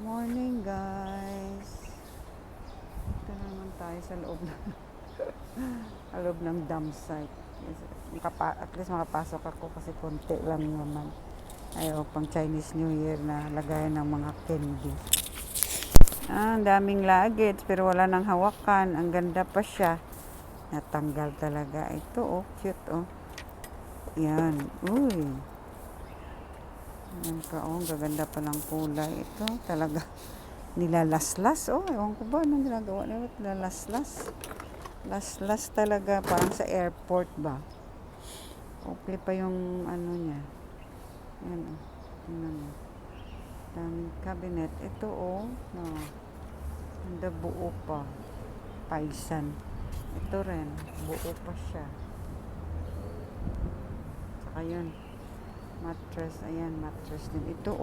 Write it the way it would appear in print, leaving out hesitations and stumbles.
Morning guys. Ito naman tayo sa loob ng sa loob ng dump site. At least makapasok ako kasi konti lang naman. Ayaw pang Chinese New Year na lagayan ng mga candy. Ang daming luggage pero wala nang hawakan. Ang ganda pa siya. Natanggal talaga. Ito cute Yan. Uy. Yan pa gaganda pa ng kulay. Ito talaga nilalaslas. Ewan ko ba anong ginagawa nila. Nilalaslas. Laslas talaga. Parang sa airport ba. Okay pa yung ano niya. Yan daming cabinet. Ito Ganda buo pa. Paisan. Ito rin. Buo pa siya. Saka yun. Mattress. Ayan, mattress din. Ito